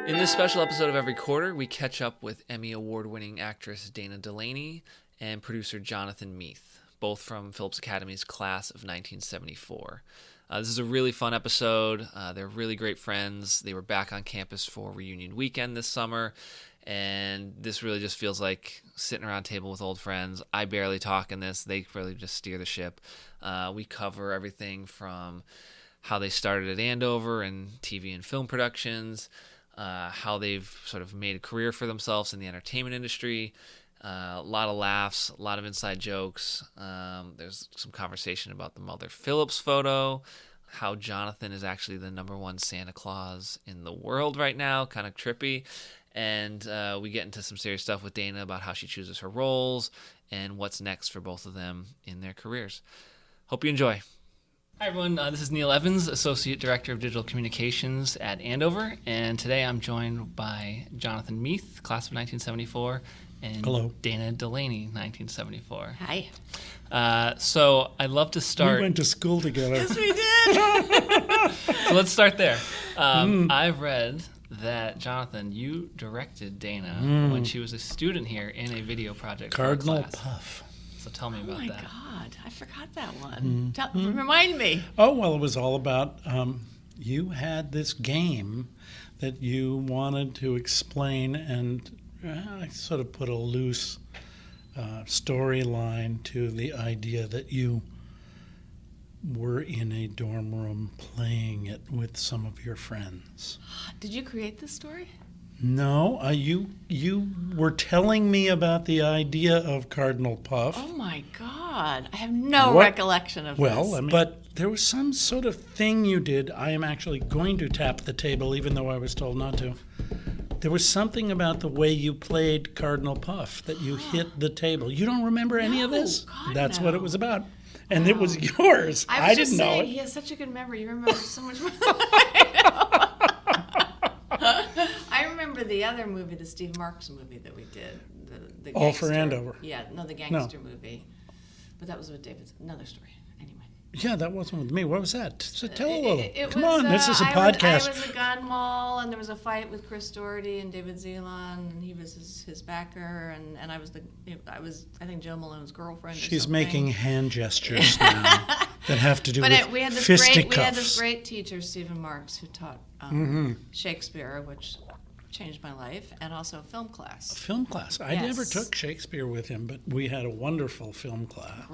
In this special episode of Every Quarter, we catch up with Emmy Award-winning actress Dana Delany and producer Jonathan Meath, both from Phillips Academy's class of 1974. This is a really fun episode. They're really great friends. They were back on campus for reunion weekend this summer, and this really just feels like sitting around a table with old friends. I barely talk in this. They really just steer the ship. We cover everything from how they started at Andover and TV and film productions, how they've sort of made a career for themselves in the entertainment industry, a lot of laughs, a lot of inside jokes. There's some conversation about the Mother Phillips photo, how Jonathan is actually the #1 Santa Claus in the world right now, kind of trippy. And we get into some serious stuff with Dana about how she chooses her roles and what's next for both of them in their careers. Hope you enjoy. Hi, everyone. This is Neil Evans, Associate Director of Digital Communications at Andover. And today I'm joined by Jonathan Meath, class of 1974, and Hello. Dana Delany, 1974. Hi. So I'd love to start. We went to school together. Yes, we did. So let's start there. I've read that, Jonathan, you directed Dana when she was a student here in a video project Cardinal for a class. Puff. So tell me Oh about my that. God, I forgot that one. Remind me. Oh, well, it was all about you had this game that you wanted to explain, and I sort of put a loose storyline to the idea that you were in a dorm room playing it with some of your friends. Did you create this story? No, you were telling me about the idea of Cardinal Puff. Oh my God, I have no What? recollection of Well, this. but there was some sort of thing you did. I am actually going to tap the table, even though I was told not to. There was something about the way you played Cardinal Puff that you hit the table. You don't remember any of No, this? God, That's no. what it was about. And it was yours. I was didn't just know saying, it. he has such a good memory. You remember so much more than I know. I remember the other movie, the Steve Marks movie that we did. The All for gangster- Andover. Yeah, no, the gangster movie. But that was with David. Another story. Anyway. Yeah, that wasn't with me. What was that? So tell a little. It Come was, on, this is a I podcast. was a gun mall, and there was a fight with Chris Doherty and David Zelan, and he was his backer, and I was I think Joe Malone's girlfriend. Or She's something. making hand gestures now that have to do with we had this fisticuffs. great teacher, Stephen Marks, who taught Shakespeare, which changed my life, and also film class. Film class. I Yes. never took Shakespeare with him, but we had a wonderful film class.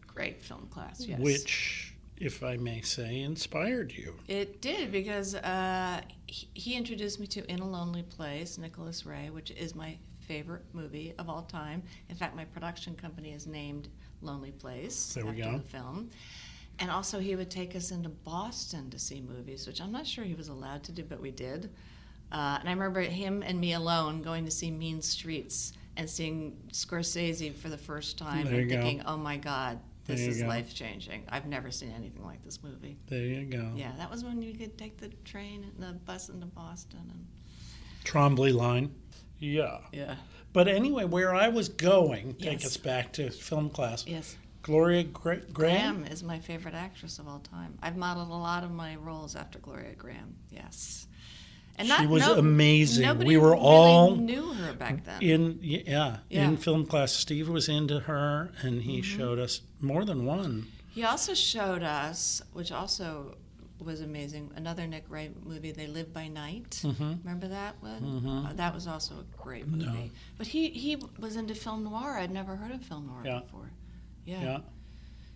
Great film class. Yes. Which, if I may say, inspired you. It did, because he introduced me to In a Lonely Place, Nicholas Ray, which is my favorite movie of all time. In fact, my production company is named Lonely Place There we after go. the film. And also he would take us into Boston to see movies, which I'm not sure he was allowed to do, but we did. And I remember him and me alone going to see Mean Streets and seeing Scorsese for the first time There you and go. thinking, oh my God, this There you is go. life-changing. I've never seen anything like this movie. There you go. Yeah, that was when you could take the train and the bus into Boston. And Trombley line. Yeah. yeah. But anyway, where I was going, take Yes. us back to film class. Yes. Gloria Graham? Graham is my favorite actress of all time. I've modeled a lot of my roles after Gloria Graham. Yes. And She was amazing. Nobody We were really all knew her back then. in Yeah. film class. Steve was into her, and he showed us more than one. He also showed us, which also was amazing, another Nick Ray movie, They Live by Night. Remember that one? That was also a great movie. No. But he was into film noir. I'd never heard of film noir Yeah. before. Yeah. Yeah.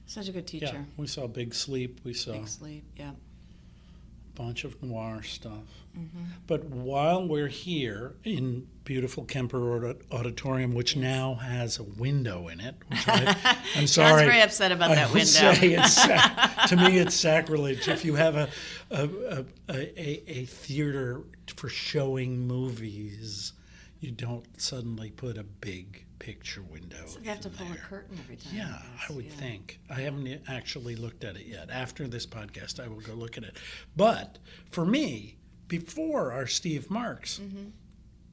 Such a good teacher. Yeah. We saw Big Sleep. We saw Big Sleep, yeah. bunch of noir stuff. But while we're here in beautiful Kemper Auditorium, which now has a window in it, which I'm sorry. John's very upset about that I would window. say to me, it's sacrilege. If you have a theater for showing movies, you don't suddenly put a big picture window. So you have to in pull there. a curtain every time. Yeah, guess. I would Yeah. think. I haven't actually looked at it yet. After this podcast, I will go look at it. But for me, before our Steve Marks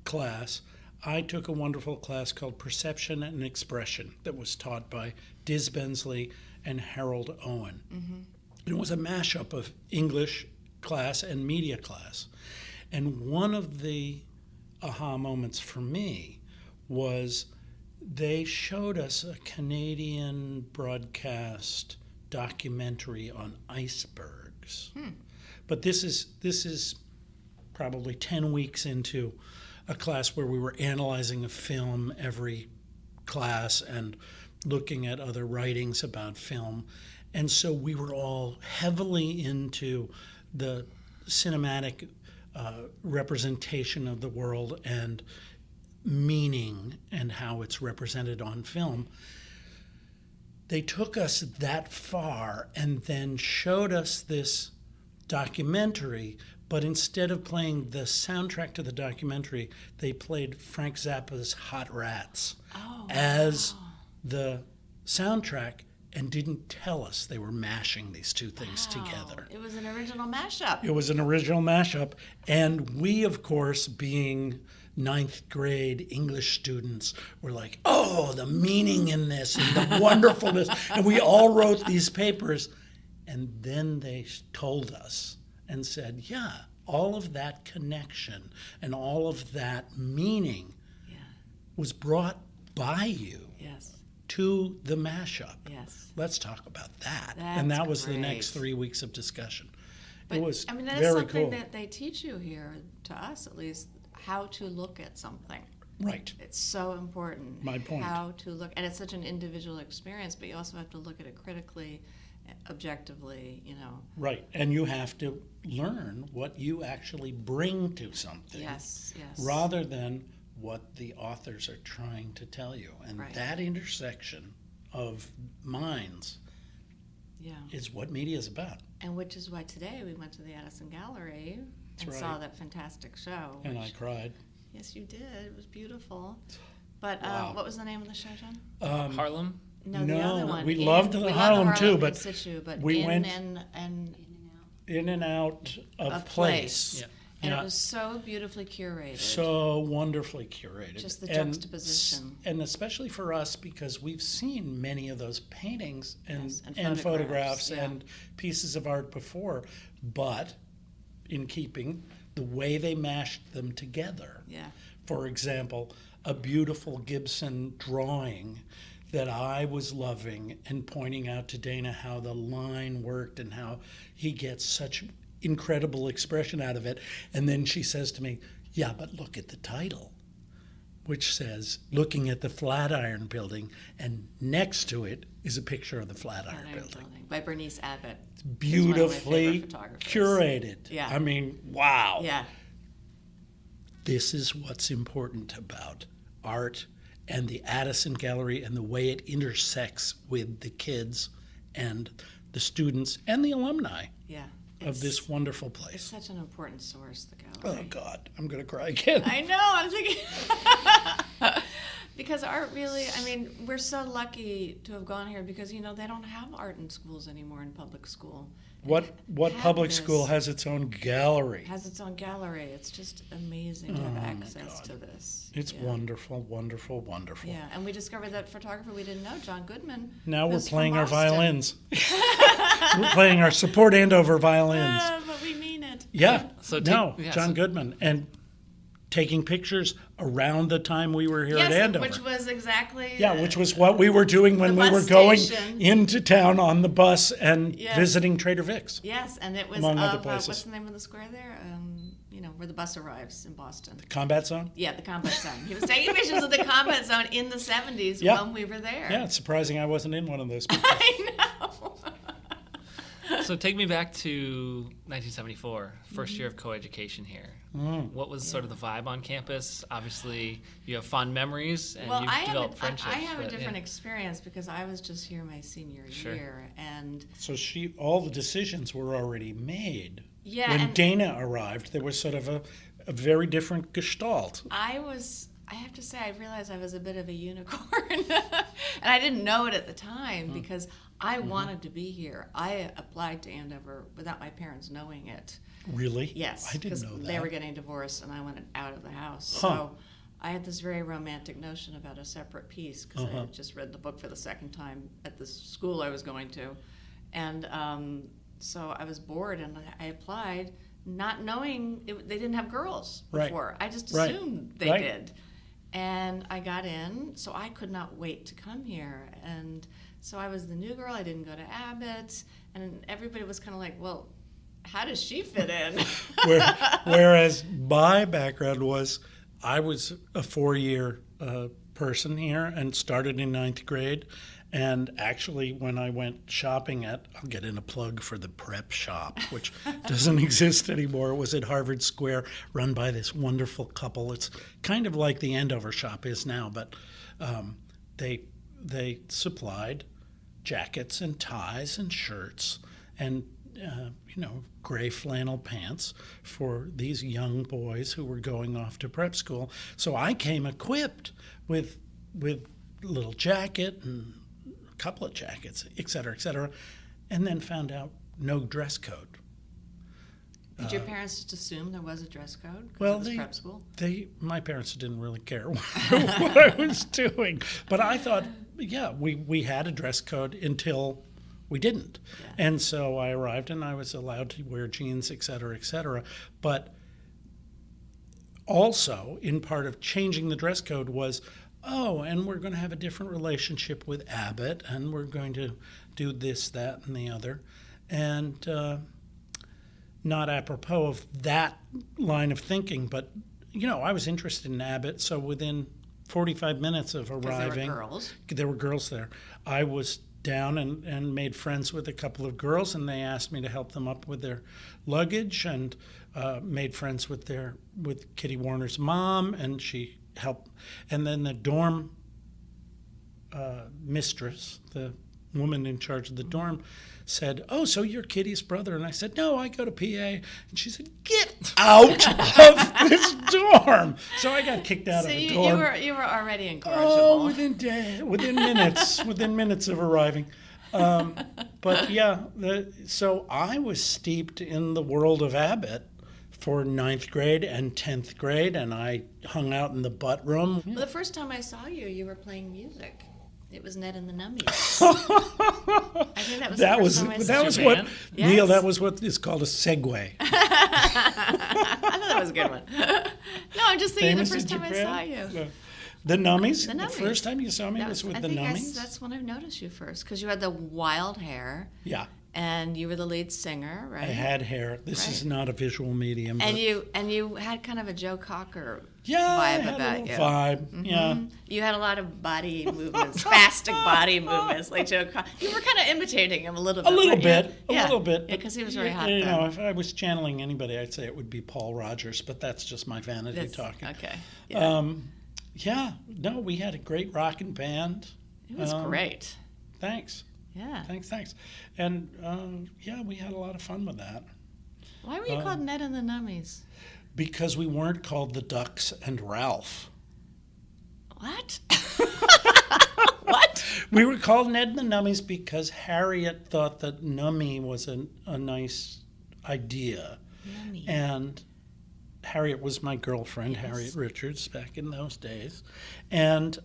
class, I took a wonderful class called Perception and Expression that was taught by Diz Bensley and Harold Owen. It was a mashup of English class and media class. And one of the aha moments for me was they showed us a Canadian broadcast documentary on icebergs. But this is probably 10 weeks into a class where we were analyzing a film every class and looking at other writings about film. And so we were all heavily into the cinematic representation of the world and meaning and how it's represented on film. They took us that far and then showed us this documentary, but instead of playing the soundtrack to the documentary, they played Frank Zappa's Hot Rats as the soundtrack and didn't tell us they were mashing these two things together. It was an original mashup. It was an original mashup. And we, of course, being ninth grade English students, were like, oh, the meaning in this and the wonderfulness. And we all wrote these papers. And then they told us and said, yeah, all of that connection and all of that meaning was brought by you to the mashup. Yes. Let's talk about that. That's that was great. the next 3 weeks of discussion. But, it was I mean, that is very something cool. that they teach you here, to us at least, how to look at something. Right. It's so important. My point. How to look, and it's such an individual experience, but you also have to look at it critically, objectively, you know. Right. And you have to learn what you actually bring to something. Yes. Rather than what the authors are trying to tell you. And Right. that intersection of minds is what media is about. And which is why today we went to the Addison Gallery and right. saw that fantastic show. And I cried. Yes, you did. It was beautiful. But Wow. what was the name of the show, John? Harlem? No, the other one. We loved the Harlem too, but in situ, but we in went and in and out of a place. Yeah. And Yeah. it was so beautifully curated. So wonderfully curated. Just the juxtaposition. And especially for us, because we've seen many of those paintings and, Yes, and and photographs photographs, and pieces of art before, but in keeping the way they mashed them together. Yeah. For example, a beautiful Gibson drawing that I was loving and pointing out to Dana how the line worked and how he gets such incredible expression out of it. And then she says to me, yeah, but look at the title, which says, looking at the Flatiron Building, and next to it is a picture of the Flatiron Building. By Bernice Abbott. Beautifully Who's one of my favorite curated. Yeah. I mean, wow. Yeah. This is what's important about art and the Addison Gallery and the way it intersects with the kids and the students and the alumni Yeah. of this wonderful It's place. such an important source, the Oh, gallery. God, I'm going to cry again. I know, I'm thinking. Because art really, I mean, we're so lucky to have gone here because, you know, they don't have art in schools anymore in public school. What Have public this. school has its own gallery? It has its own gallery. It's just amazing to have access to this. It's Yeah. wonderful, wonderful, wonderful. Yeah, and we discovered that photographer we didn't know, John Goodman. Now we're was from playing our Boston. violins. We're playing our support Andover violins. But we mean it. Yeah, So John Goodman. And taking pictures around the time we were here at Yes, Andover. which was exactly. Yeah, which was what we were doing when the we bus were going station. into town on the bus and Yes. visiting Trader Vic's. Yes, and it was Among other of, places. what's the name of the square there? You know, where the bus arrives in Boston. Combat Zone? Yeah, the combat zone. He was taking pictures of the combat zone in the 70s Yeah. when we were there. Yeah, it's surprising I wasn't in one of those people. I know. So take me back to 1974, first year of coeducation here. What was sort of the vibe on campus? Obviously, you have fond memories and Well, you've developed friendships. I have a but, different yeah. experience because I was just here my senior Sure. year. And So all the decisions were already made. yeah, When and Dana arrived, there was sort of a very different gestalt. I have to say, I realized I was a bit of a unicorn. And I didn't know it at the time because I wanted to be here. I applied to Andover without my parents knowing it. Really? Yes, I didn't because know that. they were getting divorced and I wanted out of the house. Huh. So I had this very romantic notion about a separate piece because I had just read the book for the second time at the school I was going to. And so I was bored and I applied not knowing they didn't have girls before. I just Right. assumed they Right. did. And I got in, so I could not wait to come here. And so I was the new girl. I didn't go to Abbott. And everybody was kind of like, well, how does she fit in? Whereas my background was, I was a 4-year person here and started in 9th grade. And actually, when I went shopping I'll get in a plug for the prep shop, which doesn't exist anymore. It was at Harvard Square, run by this wonderful couple. It's kind of like the Andover shop is now, but they supplied jackets and ties and shirts and gray flannel pants for these young boys who were going off to prep school. So I came equipped with little jacket and couple of jackets, et cetera, and then found out no dress code. Did your parents just assume there was a dress code? Well, it was prep school? My parents didn't really care what I was doing, but I thought, we had a dress code until we didn't, and so I arrived and I was allowed to wear jeans, et cetera, but also in part of changing the dress code was, and we're going to have a different relationship with Abbott, and we're going to do this, that, and the other. And not apropos of that line of thinking, but, I was interested in Abbott, so within 45 minutes of arriving, there were girls there. I was down and made friends with a couple of girls, and they asked me to help them up with their luggage, and made friends with Kitty Warner's mom, and she helped. And then the dorm mistress, the woman in charge of the dorm, said, so you're Kitty's brother? And I said, no, I go to PA. And she said, get out of this dorm. So I got kicked out of the dorm. You were already incorrigible. Within minutes of arriving. But so I was steeped in the world of Abbott for 9th grade and 10th grade, and I hung out in the butt room. Well, the first time I saw you, you were playing music. It was Ned and the Nummies. I think that was the first time I saw you. Neil, that was what is called a segue. I thought that was a good one. No, I'm just thinking the first time I saw you. The Nummies? The first time you saw me was with the Nummies? That's when I noticed you first, because you had the wild hair. Yeah. And you were the lead singer, right? I had hair. This is not a visual medium. And you had kind of a Joe Cocker vibe I had about a you. Vibe, Mm-hmm. You had a lot of body movements, spastic body movements, like Joe Cocker. You were kind of imitating him a little bit. A little bit. Yeah, because he was very hot. If I was channeling anybody, I'd say it would be Paul Rogers, but that's just my vanity talking. Okay. Yeah. We had a great rocking band. It was great. Thanks. Yeah. Thanks. And, we had a lot of fun with that. Why were you called Ned and the Nummies? Because we weren't called the Ducks and Ralph. What? What? We were called Ned and the Nummies because Harriet thought that nummy was a nice idea. Nummy. And Harriet was my girlfriend, yes. Harriet Richards, back in those days. And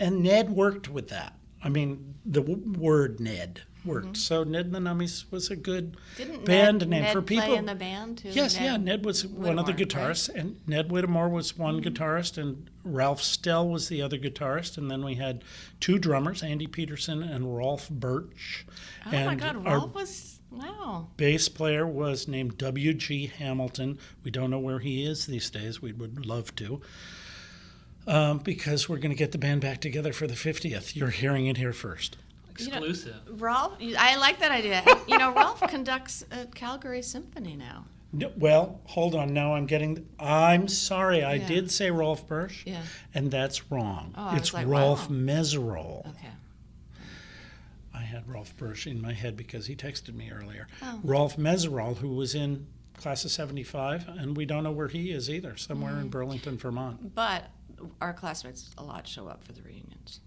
Ned worked with that. I mean, the word Ned worked. Mm-hmm. So Ned and the Nummies was a good band name for people. Didn't Ned play in the band too? Yes, Ned was Whittemore, one of the guitarists, right? And Ned Whittemore was one guitarist, and Ralph Stell was the other guitarist, and then we had two drummers, Andy Peterson and Rolf Birch. Oh my God, Rolf was, wow. Bass player was named W.G. Hamilton. We don't know where he is these days. We would love to. Because we're going to get the band back together for the 50th. You're hearing it here first. Exclusive. Rolf, I like that idea. Rolf conducts at Calgary Symphony now. No, well, hold on. Now I'm sorry. I did say Rolf Birch, and that's wrong. Oh, it's Rolf Meserole. Okay. I had Rolf Birch in my head because he texted me earlier. Oh. Rolf Meserole, who was in class of 75, and we don't know where he is either, somewhere in Burlington, Vermont. But our classmates a lot show up for the reunions.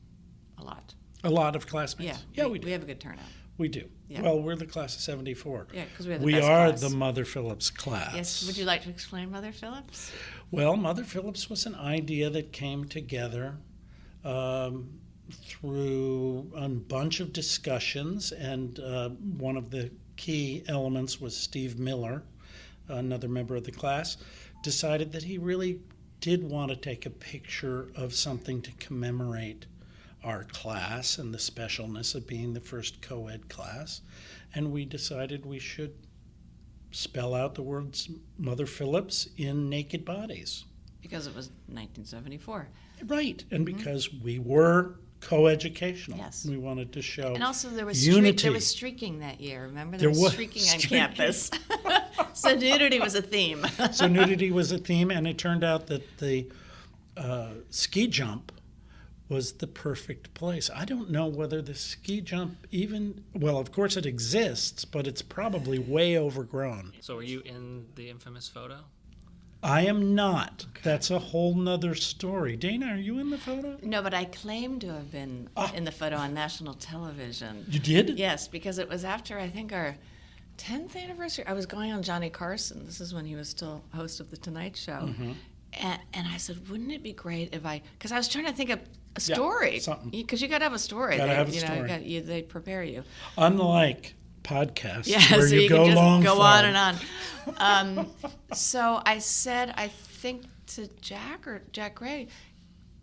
A lot. A lot of classmates? Yeah, we do. We have a good turnout. We do. Yeah. Well, we're the class of 74. Yeah, because we are the best class. the Mother Phillips class. Yes. Would you like to explain Mother Phillips? Well, Mother Phillips was an idea that came together through a bunch of discussions, and one of the key elements was Steve Miller, another member of the class, decided that he really did want to take a picture of something to commemorate our class and the specialness of being the first co-ed class. And we decided we should spell out the words Mother Phillips in naked bodies. Because it was 1974. Right, and because we were co-educational. Yes. We wanted to show And also there was unity. there was streaking that year. Remember, There was was streaking on streaking. campus. So nudity was a theme. So nudity was a theme, and it turned out that the ski jump was the perfect place. I don't know whether the ski jump even, well, of course it exists, but it's probably way overgrown. So were you in the infamous photo? I am not. That's a whole nother story. Dana, are you in the photo? No, but I claim to have been in the photo on national television. You did? Yes, because it was after, I think, our 10th anniversary. I was going on Johnny Carson. This is when he was still host of The Tonight Show. Mm-hmm. And I said, wouldn't it be great if because I was trying to think of a story. Something. Because you got to have a story. Gotta have a you know, story. they prepare you. Unlike podcasts Yeah, where so you go can just long go form. on and on. So I said, I think to Jack Gray,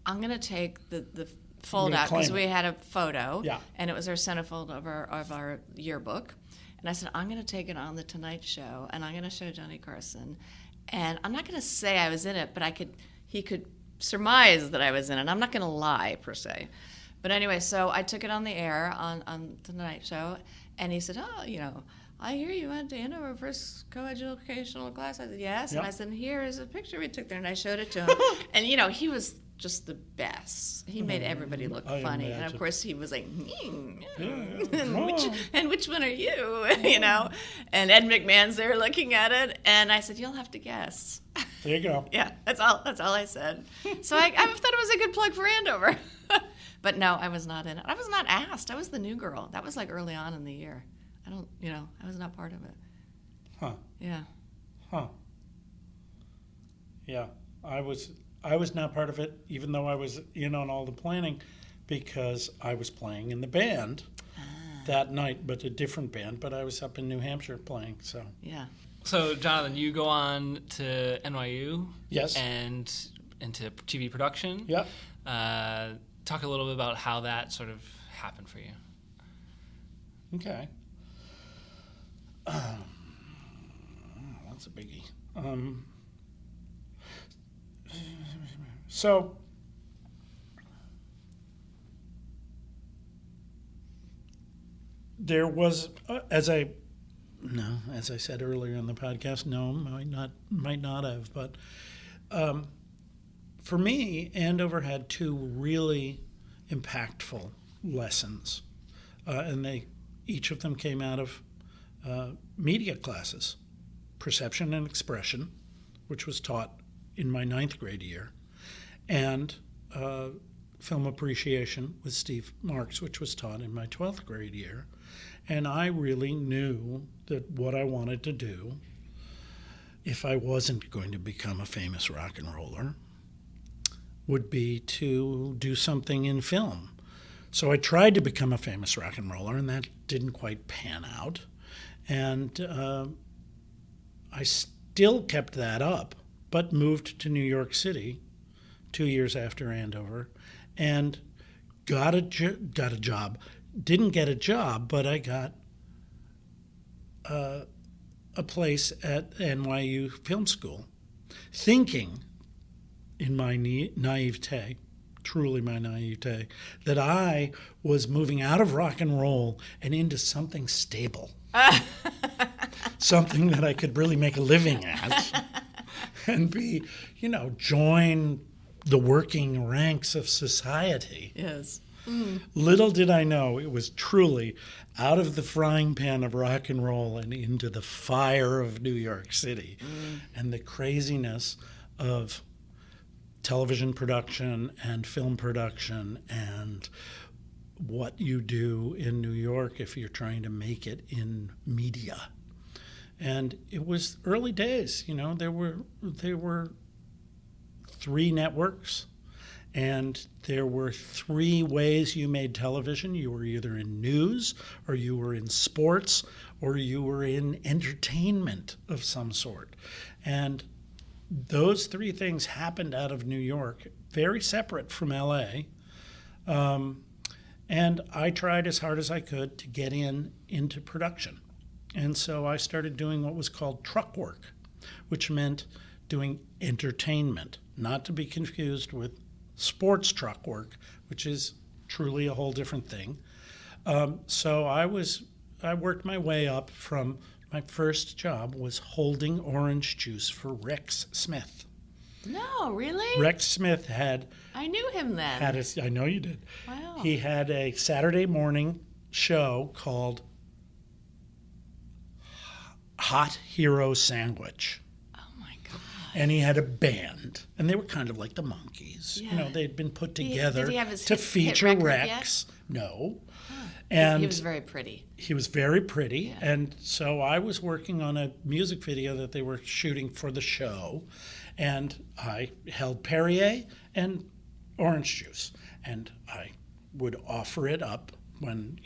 I'm going to take the fold gonna out because claim we had a photo, Yeah. and it was our centerfold of our yearbook. And I said, I'm going to take it on The Tonight Show, and I'm going to show Johnny Carson. And I'm not going to say I was in it, but he could surmise that I was in it. I'm not going to lie, per se. But anyway, so I took it on the air on The Tonight Show, and he said, I hear you went to Andover first co-educational class. I said, yes. Yep. And I said, here is a picture we took there, and I showed it to him. And, he was just the best. He made everybody look I funny. imagine. And, of course, he was like, Yeah. and which one are you? And Ed McMahon's there looking at it. And I said, you'll have to guess. There you go. Yeah, that's all I said. So I thought it was a good plug for Andover. But no, I was not in it. I was not asked. I was the new girl. That was like early on in the year. I was not part of it. Huh. Yeah. Huh. Yeah. I was not part of it, even though I was in on all the planning, because I was playing in the band that night, but a different band. But I was up in New Hampshire playing, so. Yeah. So, Jonathan, you go on to NYU. Yes. And into TV production. Yep. Talk a little bit about how that sort of happened for you. Okay. That's a biggie. So there was, as I said earlier in the podcast, no, might not have, but for me, Andover had two really impactful lessons, and each of them came out of media classes, perception and expression, which was taught in my 9th grade year, and film appreciation with Steve Marks, which was taught in my 12th grade year. And I really knew that what I wanted to do, if I wasn't going to become a famous rock and roller, would be to do something in film. So I tried to become a famous rock and roller, and that didn't quite pan out. And I still kept that up, but moved to New York City 2 years after Andover, and got a job. Didn't get a job, but I got a place at NYU Film School, thinking in my naivete, truly my naivete, that I was moving out of rock and roll and into something stable, something that I could really make a living at and join the working ranks of society. Yes. Little did I know it was truly out of the frying pan of rock and roll and into the fire of New York City and the craziness of television production and film production and what you do in New York if you're trying to make it in media. And it was early days, there were 3 networks, And there were 3 ways you made television. You were either in news, or you were in sports, or you were in entertainment of some sort. And those 3 things happened out of New York, very separate from LA. And I tried as hard as I could to get into production. And so I started doing what was called truck work, which meant doing entertainment, not to be confused with sports truck work, which is truly a whole different thing. So I worked my way up from, my first job was holding orange juice for Rex Smith. No, really? Rex Smith I knew him then. I know you did. Wow. He had a Saturday morning show called Hot Hero Sandwich. Oh my God. And he had a band, and they were kind of like the Monkees. Yeah. You know, they'd been put together Did he have his to hit feature record Rex. yet? No. Huh. And He was very pretty. he was very pretty, Yeah. and so I was working on a music video that they were shooting for the show, and I held Perrier and orange juice, and I would offer it up when,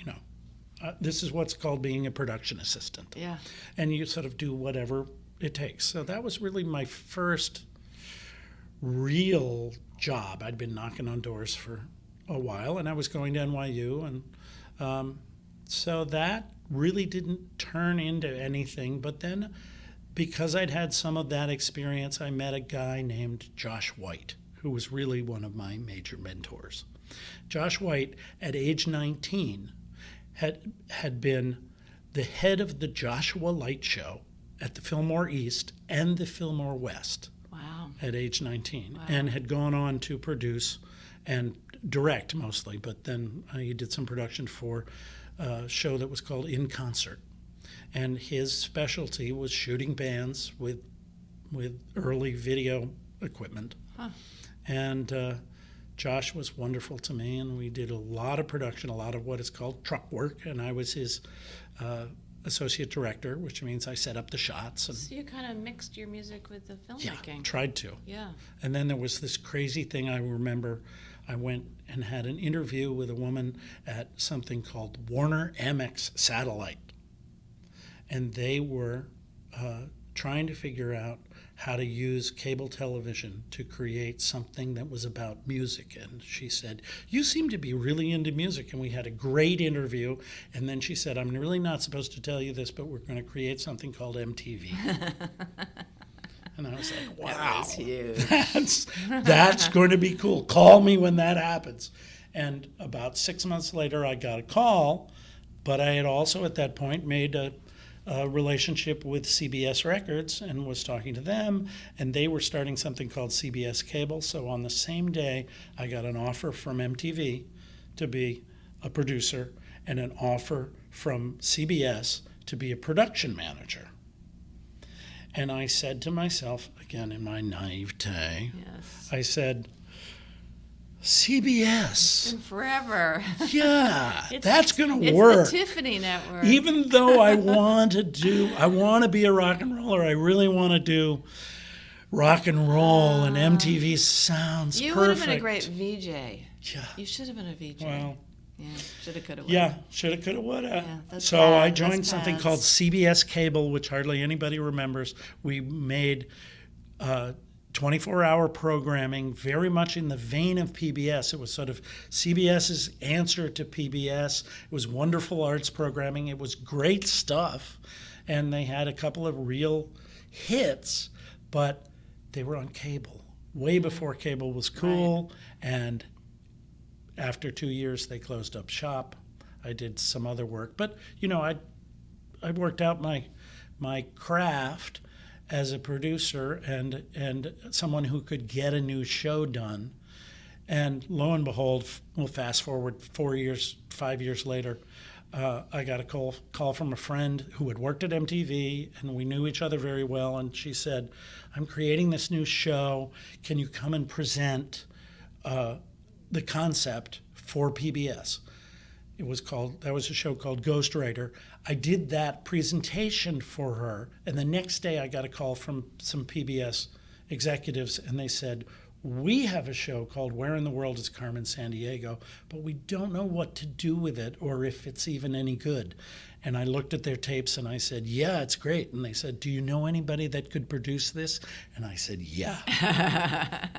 this is what's called being a production assistant. Yeah. And you sort of do whatever it takes. So that was really my first real job. I'd been knocking on doors for a while, and I was going to NYU, and so that really didn't turn into anything. But then, because I'd had some of that experience, I met a guy named Josh White, who was really one of my major mentors. Josh White, at age 19, had been the head of the Joshua Light Show at the Fillmore East and the Fillmore West. Wow. At age 19, Wow. and had gone on to produce and direct mostly, but then he did some production for a show that was called In Concert. And his specialty was shooting bands with early video equipment. Huh. And Josh was wonderful to me, and we did a lot of production, a lot of what is called truck work, and I was his associate director, which means I set up the shots. And So you kind of mixed your music with the filmmaking. tried to. Yeah. And then there was this crazy thing I remember. I went and had an interview with a woman at something called Warner Amex Satellite. And they were trying to figure out how to use cable television to create something that was about music. And she said, "You seem to be really into music." And we had a great interview. And then she said, "I'm really not supposed to tell you this, but we're going to create something called MTV." And I was like, wow, That was huge. that's going to be cool. Call me when that happens. And about 6 months later, I got a call, but I had also at that point made a relationship with CBS Records and was talking to them, and they were starting something called CBS Cable. So on the same day, I got an offer from MTV to be a producer and an offer from CBS to be a production manager. And I said to myself, again in my naivete, Yes. I said, CBS, And forever. yeah, It's- that's going to It's work. the Tiffany Network. Even though I want to be a rock and roller, I really want to do rock and roll, and MTV sounds you perfect. would have been a great VJ. Yeah. You should have been a VJ. Well, Yeah. Shoulda, coulda, woulda. yeah, shoulda, coulda, woulda. Yeah, that's So bad. I joined That's something bad. called CBS Cable, which hardly anybody remembers. We made 24-hour programming, very much in the vein of PBS. It was sort of CBS's answer to PBS. It was wonderful arts programming. It was great stuff. And they had a couple of real hits, but they were on cable, way before cable was cool. And after 2 years, they closed up shop. I did some other work. But, I worked out my craft as a producer and someone who could get a new show done. And lo and behold, we'll fast forward 5 years later, I got a call from a friend who had worked at MTV, and we knew each other very well. And she said, "I'm creating this new show. Can you come and present the concept for PBS?" That was a show called Ghostwriter. I did that presentation for her, and the next day I got a call from some PBS executives, and they said, we have a show called Where in the World is Carmen Sandiego, but we don't know what to do with it or if it's even any good. And I looked at their tapes and I said, yeah, it's great. And they said, do you know anybody that could produce this? And I said, yeah,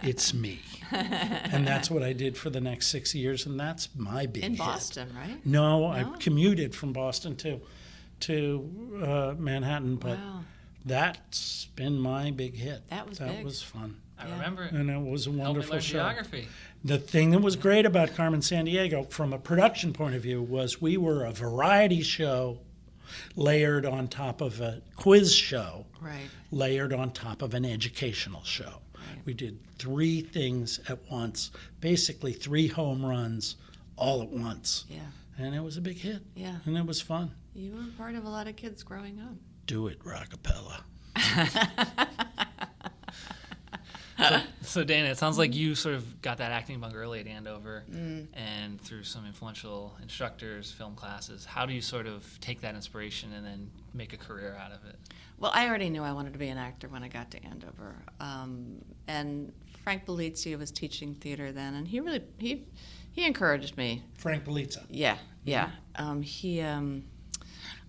it's me. And that's what I did for the next 6 years, and that's my big hit. In Boston, right? No, I commuted from Boston to Manhattan, but that's been my big hit. That was big. That was fun. I remember it. And it was a wonderful show. Geography. The thing that was great about Carmen Sandiego from a production point of view was we were a variety show layered on top of a quiz show, right, layered on top of an educational show. Right. We did 3 things at once, basically 3 home runs all at once. Yeah. And it was a big hit. Yeah. And it was fun. You were part of a lot of kids growing up. Do it, Rockapella. So Dana, it sounds like you sort of got that acting bug early at Andover, and through some influential instructors, film classes. How do you sort of take that inspiration and then make a career out of it? Well, I already knew I wanted to be an actor when I got to Andover, and Frank Belizia was teaching theater then, and he encouraged me. Frank Belizia. Yeah.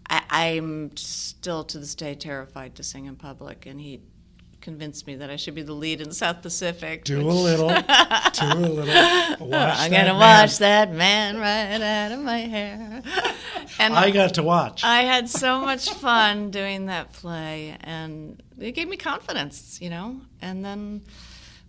I'm still to this day terrified to sing in public, and he convinced me that I should be the lead in South Pacific. Do a little. I'm going to wash that man right out of my hair. And I got to watch. I had so much fun doing that play, and it gave me confidence, and then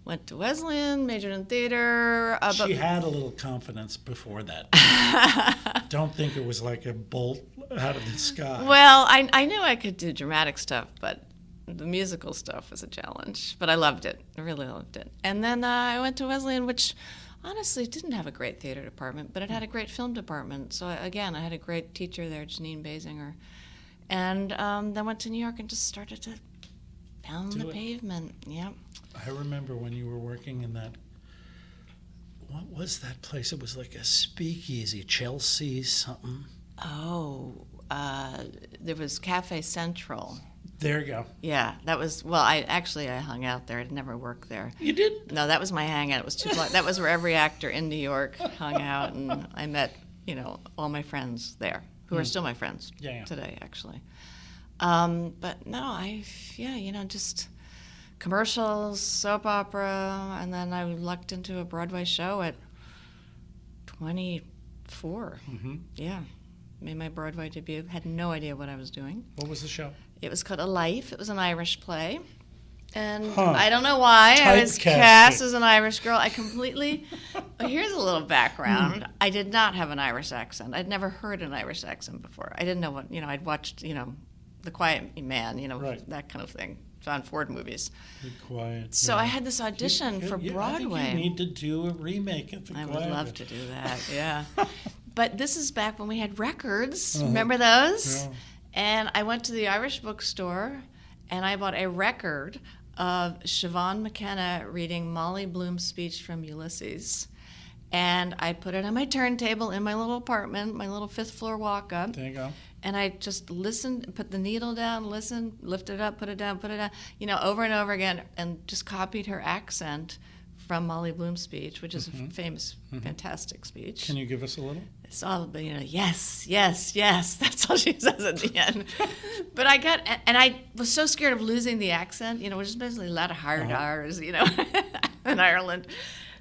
went to Wesleyan, majored in theater. She had a little confidence before that. Don't think it was like a bolt out of the sky. Well, I knew I could do dramatic stuff, but the musical stuff was a challenge. But I loved it. I really loved it. And then I went to Wesleyan, which honestly didn't have a great theater department, but it had a great film department. So I had a great teacher there, Janine Basinger. And then went to New York and just started to pound the pavement. Yep. I remember when you were working in that, what was that place? It was like a speakeasy, Chelsea something. Oh, there was Cafe Central. There you go. Yeah, that was, I hung out there. I'd never worked there. You did? No, that was my hangout. It was that was where every actor in New York hung out, and I met, all my friends there, who are still my friends today, actually. But no, just commercials, soap opera, and then I lucked into a Broadway show at 24. Mm-hmm. Yeah. Made my Broadway debut. Had no idea what I was doing. What was the show? It was called A Life. It was an Irish play. And I don't know why. I was Typecasting. cast as an Irish girl. I completely... Here's a little background. I did not have an Irish accent. I'd never heard an Irish accent before. I didn't know what... I'd watched, The Quiet Man, right. That kind of thing. John Ford movies. Be Quiet. So I had this audition for Broadway. I think you need to do a remake of The Quiet Man. I would love to do that, yeah. But this is back when we had records. Remember those? Yeah. And I went to the Irish bookstore, and I bought a record of Siobhan McKenna reading Molly Bloom's speech from Ulysses. And I put it on my turntable in my little apartment, my little 5th floor walk-up. There you go. And I just listened, put the needle down, listened, lift it up, put it down, over and over again, and just copied her accent from Molly Bloom's speech, which is a famous, fantastic speech. Can you give us a little? It's all, yes, yes, yes. That's all she says at the end. But I was so scared of losing the accent, which is basically a lot of hard R's, in Ireland.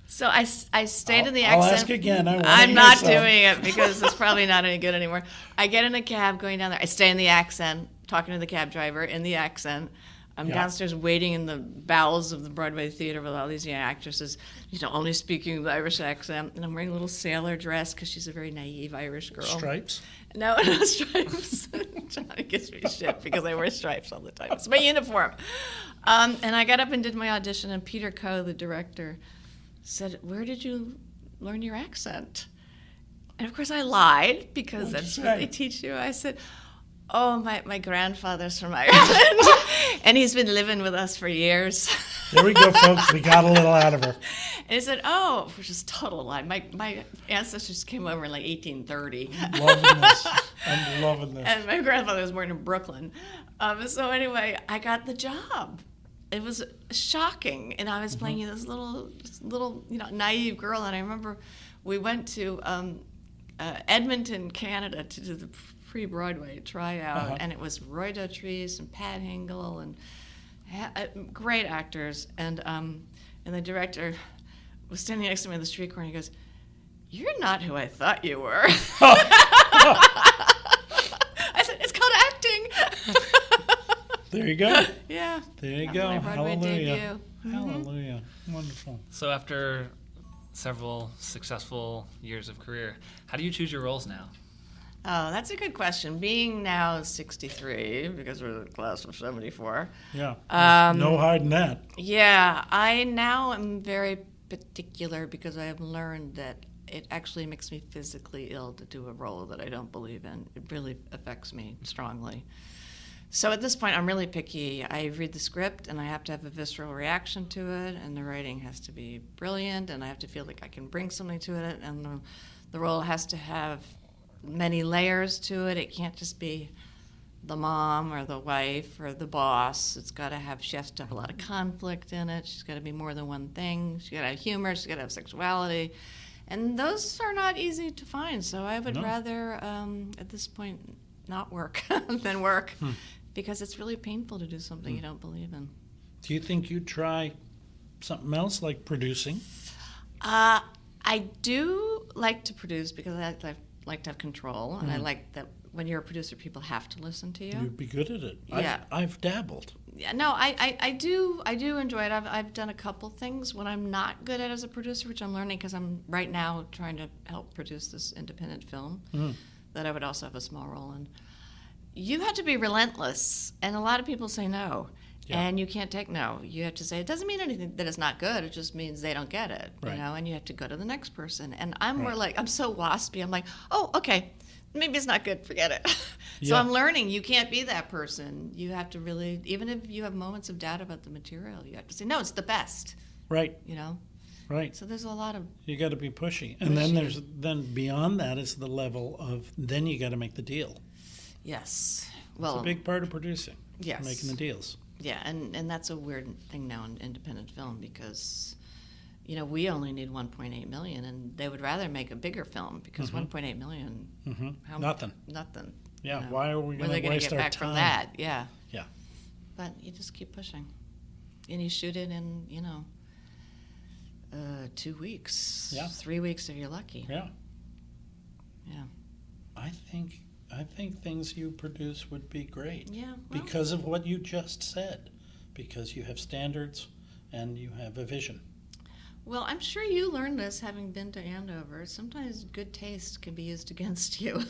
So I stayed in the accent. I'll ask again. I'm not doing it because it's probably not any good anymore. I get in a cab going down there. I stay in the accent, talking to the cab driver in the accent. I'm downstairs waiting in the bowels of the Broadway theater with all these young actresses, only speaking the Irish accent. And I'm wearing a little sailor dress because she's a very naive Irish girl. Stripes? No stripes. Johnny gives me shit because I wear stripes all the time. It's my uniform. And I got up and did my audition, and Peter Coe, the director, said, "Where did you learn your accent?" And of course I lied because that's what they teach you. I said, "Oh, my grandfather's from Ireland, and he's been living with us for years." There we go, folks. We got a little out of her. And he said, "Oh," which is total lie. My ancestors came over in like 1830. Loving this. I'm loving this. And my grandfather was born in Brooklyn. So anyway, I got the job. it was shocking. And I was playing this little, naive girl. And I remember we went to Edmonton, Canada, to do the pre-Broadway tryout, and it was Roy Dotrice and Pat Hingle and great actors. And the director was standing next to me in the street corner. And he goes, "You're not who I thought you were." I said, "It's called acting." There you go. Yeah. There you That go. was my Broadway Hallelujah. debut. Hallelujah. Wonderful. So after several successful years of career, how do you choose your roles now? Oh, that's a good question. Being now 63, because we're the class of 74. Yeah. No hiding that. Yeah, I now am very particular because I have learned that it actually makes me physically ill to do a role that I don't believe in. It really affects me strongly. So at this point, I'm really picky. I read the script, and I have to have a visceral reaction to it, and the writing has to be brilliant, and I have to feel like I can bring something to it, and the role has to have many layers to it. It can't just be the mom or the wife or the boss. She has to have a lot of conflict in it. She's got to be more than one thing. She's got to have humor. She's got to have sexuality. And those are not easy to find. So I would rather, at this point, not work than work. Because it's really painful to do something you don't believe in. Do you think you'd try something else, like producing? I do like to produce because I like to have control, and I like that when you're a producer, people have to listen to you. You'd be good at it. Yeah. I've dabbled. Yeah, no, I do enjoy it. I've done a couple things. What I'm not good at as a producer, which I'm learning because I'm right now trying to help produce this independent film that I would also have a small role in. You have to be relentless, and a lot of people say no, and you can't take no. You have to say, it doesn't mean anything that it's not good, it just means they don't get it, right. And you have to go to the next person. And I'm more like, I'm so waspy, I'm like, oh, okay, maybe it's not good, forget it. So I'm learning, you can't be that person. You have to really, even if you have moments of doubt about the material, you have to say, no, it's the best. Right. Right. So there's a lot of... You got to be pushy. And then beyond that is the level of, then you got to make the deal. Yes. Well, it's a big part of producing. Yes. Making the deals. Yeah, and that's a weird thing now in independent film because, we only need 1.8 million, and they would rather make a bigger film because 1.8 million. Nothing. Yeah. Why are we going to waste our time? Get back from that? Yeah. Yeah. But you just keep pushing, and you shoot it in 2 weeks. Yeah. 3 weeks if you're lucky. Yeah. Yeah. I think things you produce would be great. Yeah. Well, because of what you just said. Because you have standards and you have a vision. Well, I'm sure you learned this having been to Andover. Sometimes good taste can be used against you.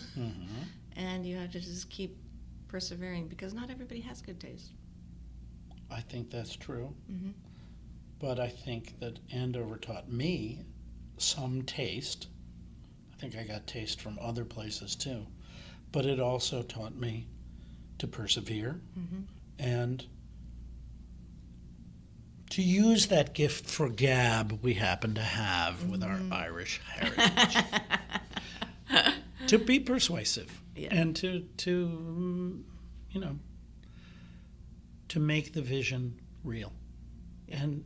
And you have to just keep persevering because not everybody has good taste. I think that's true. But I think that Andover taught me some taste. I think I got taste from other places too. But it also taught me to persevere and to use that gift for gab we happen to have with our Irish heritage. To be persuasive and to make the vision real. And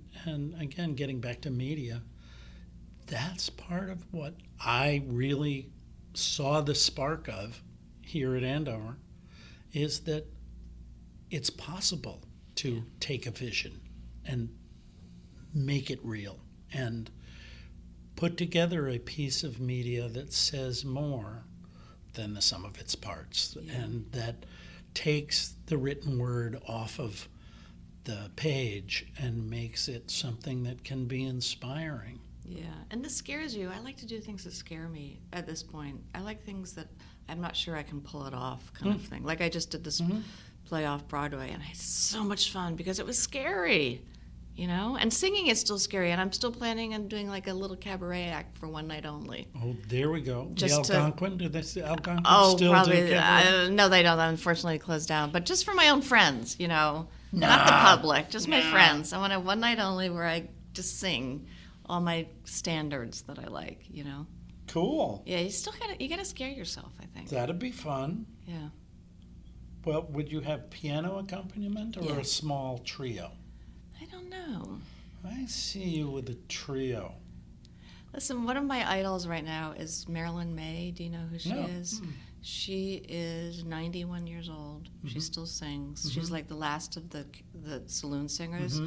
again, getting back to media, that's part of what I really saw the spark of here at Andover, is that it's possible to take a vision and make it real and put together a piece of media that says more than the sum of its parts and that takes the written word off of the page and makes it something that can be inspiring. Yeah, and this scares you. I like to do things that scare me at this point. I like things that I'm not sure I can pull it off kind of thing. Like I just did this play off Broadway, and I had so much fun because it was scary, And singing is still scary, and I'm still planning on doing like a little cabaret act for one night only. Oh, there we go. Just the Algonquin? Do the Algonquin still probably, do cabaret? No, they don't. Unfortunately, closed down. But just for my own friends, not the public, just my friends. I want a one night only where I just sing all my standards that I like, Cool. Yeah, you gotta scare yourself, I think. That'd be fun. Yeah. Well, would you have piano accompaniment or a small trio? don't know. I see you with a trio. Listen, one of my idols right now is Marilyn Maye. Do you know who she No. is? She is 91 years old. She still sings. She's like the last of the saloon singers.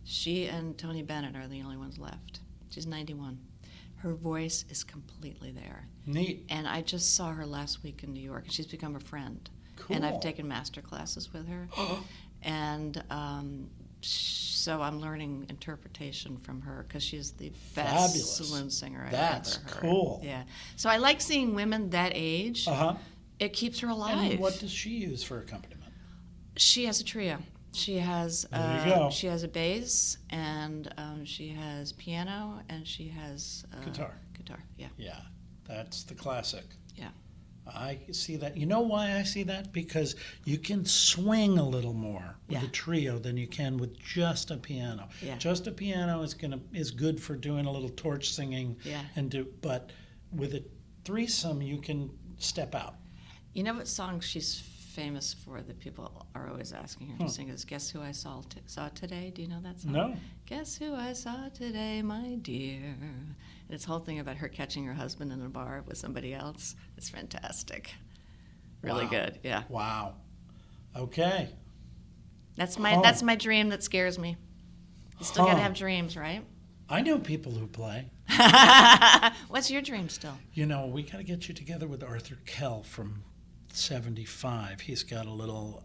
She and Tony Bennett are the only ones left. She's 91. Her voice is completely there. Neat. And I just saw her last week in New York, and she's become a friend. Cool. And I've taken master classes with her. And so I'm learning interpretation from her because she's the best Fabulous. Saloon singer I've That's ever heard. cool. Yeah. So I like seeing women that age. It keeps her alive. And what does she use for accompaniment? She has a trio. She has There you go. she has a bass, and she has piano, and she has Guitar. Guitar, yeah. Yeah, that's the classic. Yeah. I see that. You know why I see that? Because you can swing a little more with Yeah. a trio than you can with just a piano. Yeah. Just a piano is good for doing a little torch singing, Yeah. but with a threesome you can step out. You know what song she's famous for that people are always asking her to sing is Guess Who I Saw Today? Do you know that song? No. Guess who I saw today, my dear. And it's whole thing about her catching her husband in a bar with somebody else. It's fantastic. Really Wow. good, yeah. Wow. Okay. That's my dream that scares me. You still gotta have dreams, right? I know people who play. What's your dream still? You know, we got to get you together with Arthur Kell from 75. He's got a little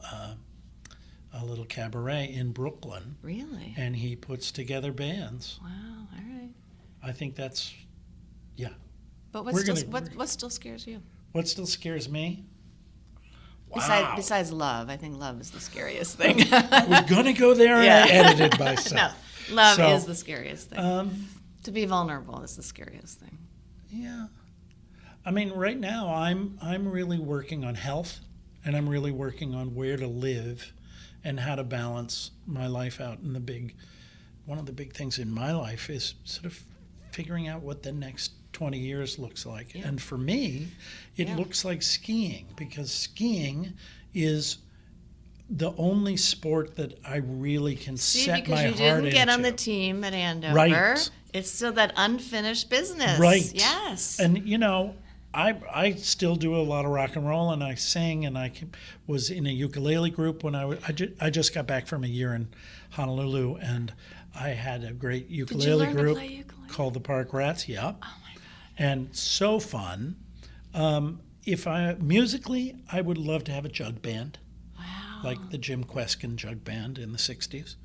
cabaret in Brooklyn, Really? and he puts together bands. Wow, all right. I think that's, yeah. But We're what still scares you? What still scares me? Wow. Besides love, I think love is the scariest thing. We're going to go there, and Yeah. I edited myself. No, love So, is the scariest thing. To be vulnerable is the scariest thing. Yeah. I mean, right now I'm really working on health, and I'm really working on where to live and how to balance my life out. And one of the big things in my life is sort of figuring out what the next 20 years looks like. Yeah. And for me, it Yeah. looks like skiing, because skiing is the only sport that I really can See, set because my you heart didn't get on the into. team at Andover. Right. It's still that unfinished business. Right. Yes. And you know, I still do a lot of rock and roll, and I sing, and was in a ukulele group when I just got back from a year in Honolulu, and I had a great ukulele learn to group play ukulele? called the Park Rats. Yeah. Oh my God. And so fun. Musically, I would love to have a jug band, Wow. like the Jim Kweskin jug band in the 60s.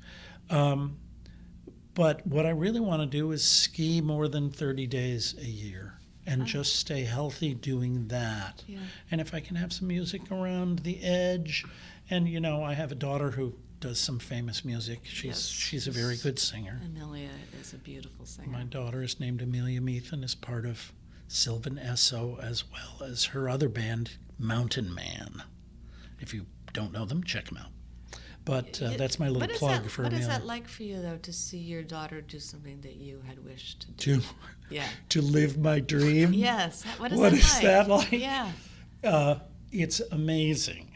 But what I really want to do is ski more than 30 days a year and just stay healthy doing that. Yeah. And if I can have some music around the edge, and you know, I have a daughter who does some famous music. She's a very good singer. Amelia is a beautiful singer. My daughter is named Amelia Meath and is part of Sylvan Esso, as well as her other band, Mountain Man. If you don't know them, check them out. But that's my little plug for What Amelia. is that like for you, though, to see your daughter do something that you had wished to do? Yeah. To live my dream. Yes. What is that like? Yeah. It's amazing.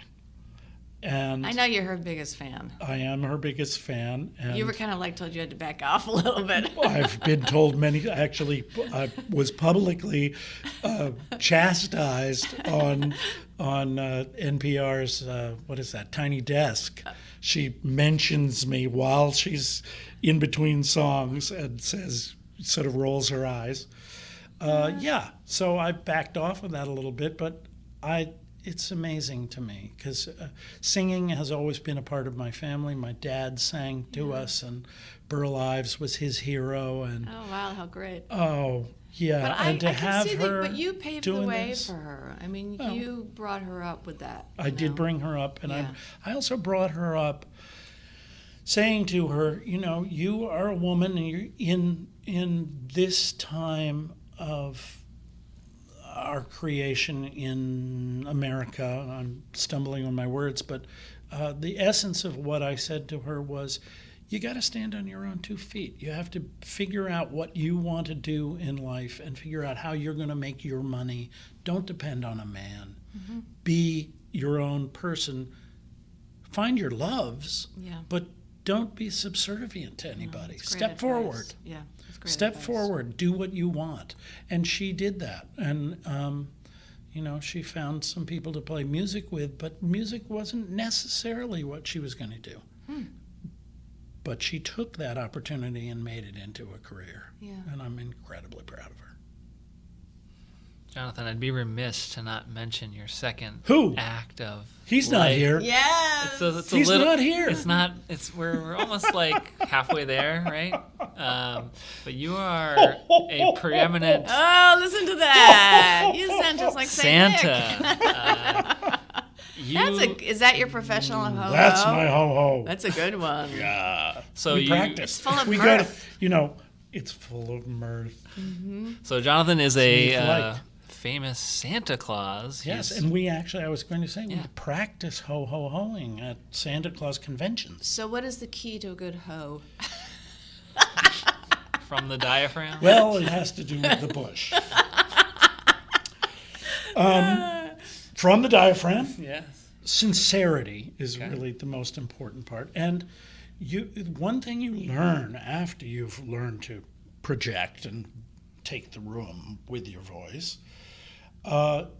And I know you're her biggest fan. I am her biggest fan. And You were kind of like told you had to back off a little bit. I've been told actually, I was publicly chastised on NPR's, what is that, Tiny Desk. She mentions me while she's in between songs and says, sort of rolls her eyes. So I backed off of that a little bit, but it's amazing to me because singing has always been a part of my family. My dad sang to us, and Burl Ives was his hero. And Oh, wow, how great. oh, yeah, But and to I have can see her that, but you paved the doing way this, for her. I mean, Well, you brought her up with that. I did bring her up, and Yeah. I also brought her up saying to her, you know, you are a woman, and you're in this time of our creation in America. I'm stumbling on my words, but the essence of what I said to her was, you got to stand on your own 2 feet. You have to figure out what you want to do in life and figure out how you're going to make your money. Don't depend on a man. Be your own person. Find your loves, Yeah. but don't be subservient to anybody. That's great Step advice. forward. Yeah, that's great Step advice. forward. Do what you want. And she did that. And, she found some people to play music with, but music wasn't necessarily what she was going to do. But she took that opportunity and made it into a career. Yeah. And I'm incredibly proud of her. Jonathan, I'd be remiss to not mention your second Who? act of He's not life. here. Yes. He's not here. It's not. We're almost like halfway there, right? But you are a preeminent Oh, listen to that. You sent us like Saint Santa. Nick. Is that your professional ho-ho? That's my ho-ho. That's a good one. Yeah. So we you It's practice. full of we mirth. go to, it's full of mirth. So Jonathan is Smooth a light. famous Santa Claus. Yes, He's- and I was going to say, we practice ho-ho-hoing at Santa Claus conventions. So what is the key to a good ho? from the diaphragm. Well, it has to do with the bush. From the diaphragm, Yes. sincerity is really the most important part. And one thing you learn after you've learned to project and take the room with your voice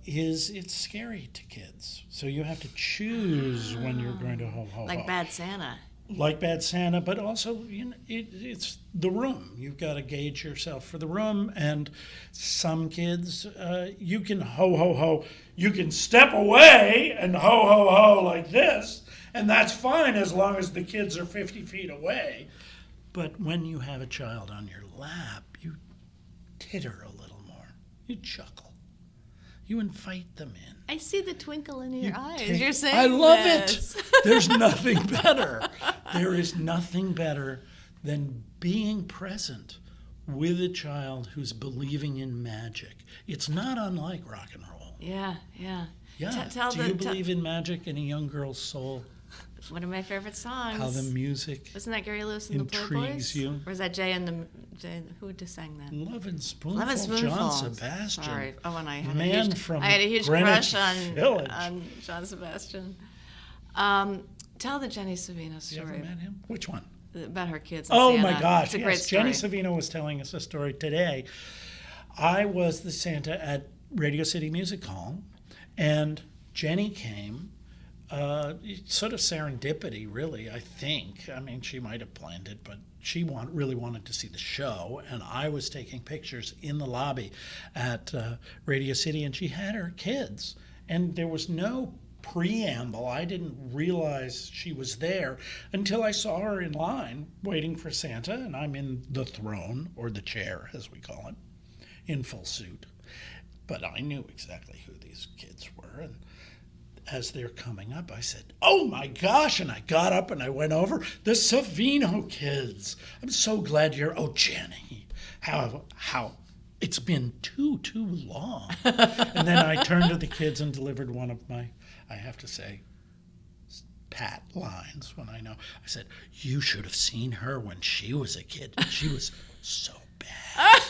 is it's scary to kids. So you have to choose when you're going to ho-ho-ho. Like Bad Santa. Like Bad Santa, but also it's the room. You've got to gauge yourself for the room. And some kids, you can ho-ho-ho. You can step away and ho-ho-ho like this, and that's fine as long as the kids are 50 feet away. But when you have a child on your lap, you titter a little more. You chuckle. You invite them in. I see the twinkle in your eyes. Take- You're saying I love this. it. There's nothing better. There is nothing better than being present with a child who's believing in magic. It's not unlike rock and roll. Yeah, yeah. Yeah. Do you believe in magic in a young girl's soul? One of my favorite songs. How the music Wasn't that Gary Lewis and the intrigues Playboys? you? Or is that Jay and the who just sang that? Love and Spoonful, Love and Spoonful. John Sebastian. Sorry. Oh, and I had Man a huge, from I had a huge Greenwich crush Village. on John Sebastian. Tell the Jenny Savino You ever story met him? Which one? about her kids. And Oh Santa. my gosh, It's a yes. great story. Jenny Savino was telling us a story today. I was the Santa at Radio City Music Hall, and Jenny came. Sort of serendipity, really, I think. I mean, she might have planned it, but she really wanted to see the show, and I was taking pictures in the lobby at Radio City, and she had her kids, and there was no preamble. I didn't realize she was there until I saw her in line waiting for Santa, and I'm in the throne, or the chair, as we call it, in full suit. But I knew exactly who these kids were, and as they're coming up, I said, "Oh my gosh," and I got up and I went over, "The Savino kids. I'm so glad you're, oh, Jenny, how, it's been too long." And then I turned to the kids and delivered one of my, I have to say, pat lines when I know. I said, "You should have seen her when she was a kid. She was so bad."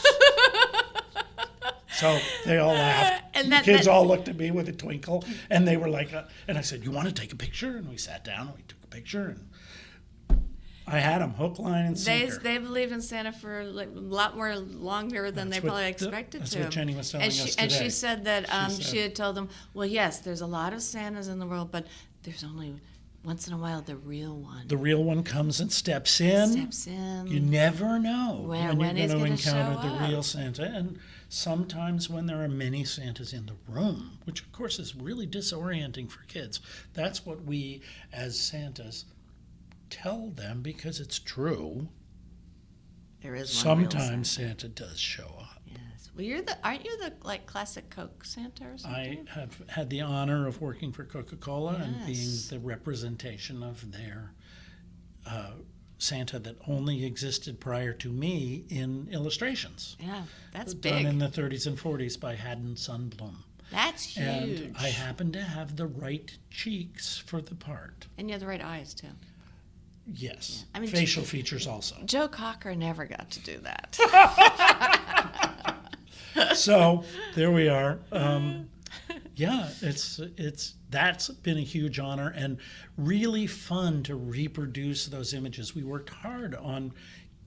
So they all laughed. And The kids all looked at me with a twinkle, and they were like, and I said, "You want to take a picture?" And we sat down and we took a picture, and I had them hook, line, and sinker. They believed in Santa for like a lot more longer than That's they what probably expected that's to. what Jenny was telling and us And today. she said that She she said- had told them, well, yes, there's a lot of Santas in the world, but there's only once in a while the real one The real one comes and steps in. steps in. You never know When when he's you're going gonna to encounter show the up. real Santa. And sometimes when there are many Santas in the room, which of course is really disorienting for kids, that's what we as Santas tell them because it's true. There is one real Sometimes Santa. Santa does show up. Yes. Well, aren't you the like classic Coke Santa or something? I have had the honor of working for Coca-Cola and being Yes. the representation of their Santa that only existed prior to me in illustrations. Yeah, that's Done big. in the 30s and 40s by Haddon Sundblom. That's huge. And I happen to have the right cheeks for the part. And you have the right eyes too. Yes. I mean, facial features also. Joe Cocker never got to do that. So there we are. Yeah, that's been a huge honor and really fun to reproduce those images. We worked hard on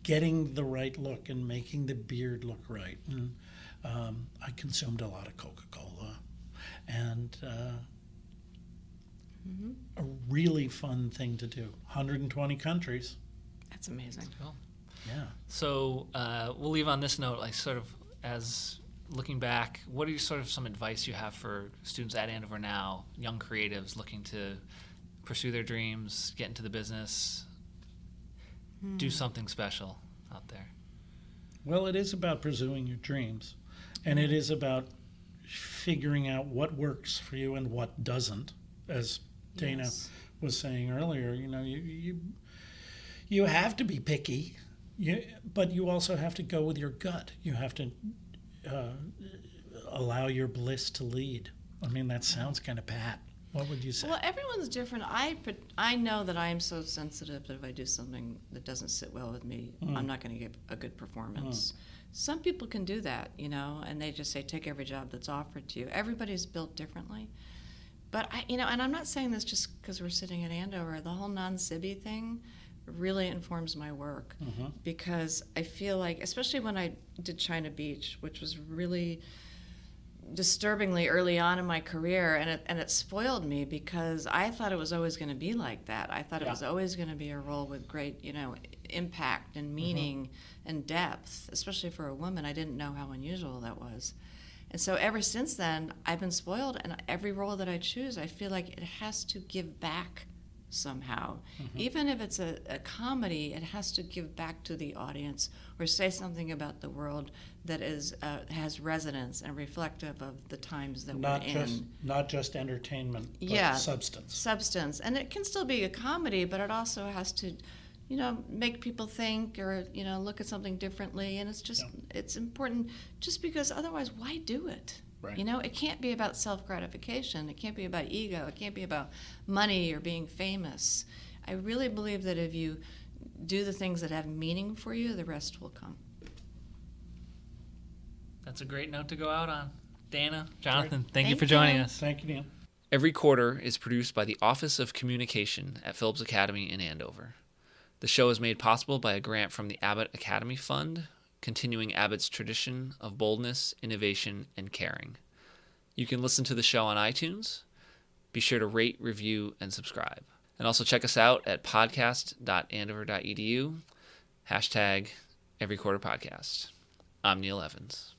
getting the right look and making the beard look right. And I consumed a lot of Coca-Cola, and a really fun thing to do. 120 countries. That's amazing. Cool. Yeah. So we'll leave on this note, like sort of as looking back, what are sort of some advice you have for students at Andover now, young creatives looking to pursue their dreams, get into the business, do something special out there? Well, it is about pursuing your dreams, and it is about figuring out what works for you and what doesn't. As Dana Yes. was saying earlier, you have to be picky, but you also have to go with your gut. You have to allow your bliss to lead. I mean, that sounds kind of pat. What would you say? Well, everyone's different. I know that I am so sensitive that if I do something that doesn't sit well with me, I'm not going to get a good performance. Some people can do that, and they just say, take every job that's offered to you. Everybody's built differently. But, and I'm not saying this just because we're sitting at Andover. The whole non-Sibby thing really informs my work because I feel like, especially when I did China Beach, which was really disturbingly early on in my career, and it spoiled me because I thought it was always going to be like that. I thought it was always going to be a role with great, impact and meaning and depth, especially for a woman. I didn't know how unusual that was. And so ever since then, I've been spoiled, and every role that I choose, I feel like it has to give back somehow. Even if it's a comedy, it has to give back to the audience or say something about the world that is has resonance and reflective of the times that we're in. Not just entertainment, but substance. And it can still be a comedy, but it also has to, make people think or, look at something differently. And it's just, it's important just because otherwise, why do it? Right. It can't be about self-gratification. It can't be about ego. It can't be about money or being famous. I really believe that if you do the things that have meaning for you, the rest will come. That's a great note to go out on. Dana, Jonathan, Great. thank you for joining us. Thank you, Neil. Every Quarter is produced by the Office of Communication at Phillips Academy in Andover. The show is made possible by a grant from the Abbott Academy Fund, continuing Abbott's tradition of boldness, innovation, and caring. You can listen to the show on iTunes. Be sure to rate, review, and subscribe. And also check us out at podcast.andover.edu, #EveryQuarterPodcast. I'm Neil Evans.